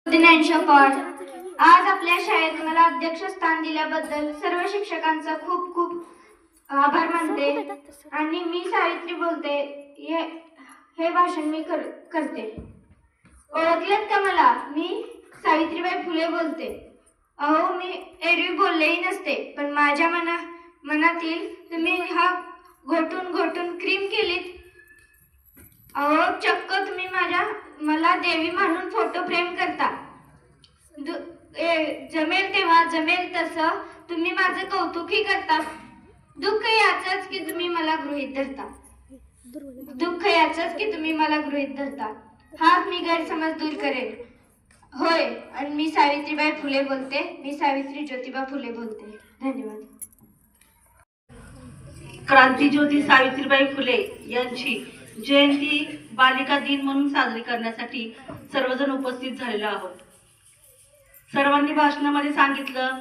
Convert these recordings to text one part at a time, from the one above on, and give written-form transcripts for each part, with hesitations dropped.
दिनांश pot आज आपल्या शाळेत मला अध्यक्षस्थान दिल्याबद्दल सर्व शिक्षकांचा खूप खूप आभार मानते आणि मी सावित्री बोलते. हे भाषण मी करते. ओळखलेत का मला? मी सावित्रीबाई फुले बोलते. अहो, मी एरवी बोललेही नसते, पण माझ्या मनातील तुम्ही हा घोटून घोटून क्रीम केलीत. अहो, चक्क तुम्ही मला देवी मानून फोटो फ्रेम करता. जमेल तेव्हा जमेल तसं तुम्ही माझं कौतुकही करता. दुःख याचंच की तुम्ही मला गृहीत धरता. हाच मी गैरसमज दूर करेन. होय, आणि मी सावित्रीबाई फुले बोलते. मी सावित्री ज्योतिबा फुले बोलते. धन्यवाद. क्रांतीज्योती सावित्रीबाई फुले यांची जयंती बालिका दिन म्हणून साजरी करण्यासाठी सर्वजण उपस्थित झालेलो आहोत. सर्वांनी भाषणामध्ये सांगितलं,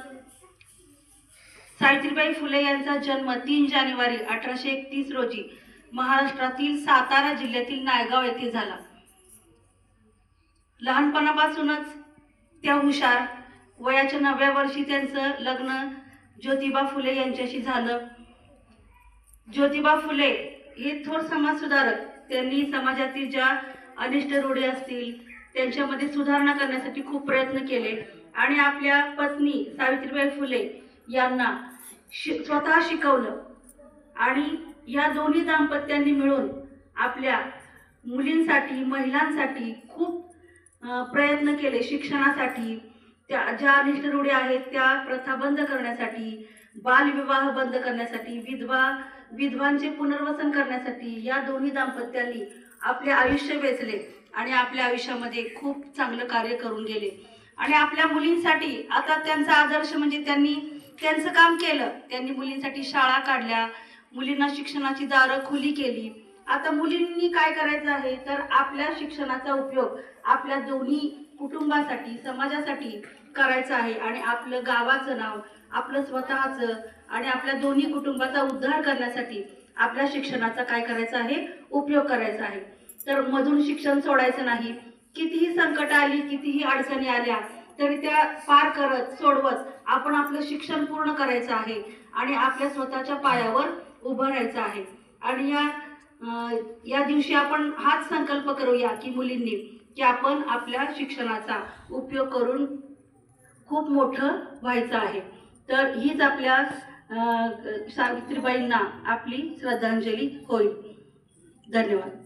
सावित्रीबाई फुले यांचा जन्म 3 जानेवारी 1831 रोजी महाराष्ट्रातील सातारा जिल्ह्यातील नायगाव येथे झाला. लहानपणापासूनच त्या हुशार. वयाच्या 9व्या वर्षी त्यांचं लग्न ज्योतिबा फुले यांच्याशी झालं. ज्योतिबा फुले हे थोर समाजसुधारक. त्यांनी समाजातील ज्या अनिष्ट रूढी असतील त्यांच्यामध्ये सुधारणा करण्यासाठी खूप प्रयत्न केले आणि आपल्या पत्नी सावित्रीबाई फुले यांना स्वतः शिकवलं आणि या दोन्ही दाम्पत्यांनी मिळून आपल्या मुलींसाठी, महिलांसाठी खूप प्रयत्न केले. शिक्षणासाठी, त्या ज्या अनिष्ट रूढी आहेत त्या प्रथा बंद करण्यासाठी, बालविवाह बंद करण्यासाठी, विधवांचे पुनर्वसन करण्यासाठी या दोन्ही दाम्पत्यांनी आपले आयुष्य वेचले आणि आपल्या आयुष्यामध्ये खूप चांगलं कार्य करून गेले. आणि आपल्या मुलींसाठी आता त्यांचा आदर्श म्हणजे त्यांनी त्यांचं काम केलं. त्यांनी मुलींसाठी शाळा काढल्या, मुलींना शिक्षणाची दारं खुली केली. आता मुलींनी काय करायचं आहे तर आपल्या शिक्षणाचा उपयोग आपल्या दोन्ही कुटुंबासाठी, समाजासाठी करायचा आहे आणि आपलं गावाचं नाव, आपलं स्वतःचं आणि आपल्या दोन्ही कुटुंबाचा उद्धार करण्यासाठी आपल्या शिक्षणाचा काय करायचा आहे, उपयोग करायचा आहे. तर मधून शिक्षण सोडायचं नाही. कितीही संकट आली, कितीही अडचणी आल्या तरी त्या पार करत, सोडवत आपण आपलं शिक्षण पूर्ण करायचं आहे आणि आपल्या स्वतःच्या पायावर उभं राहायचं आहे. आणि या दिवशी आपण हाच संकल्प करूया की मुलींनी की आपण आपल्या शिक्षणाचा उपयोग करून खूप मोठं व्हायचं आहे. तर हीच आपल्या सावित्रीबाईंना आपली श्रद्धांजली होईल. धन्यवाद.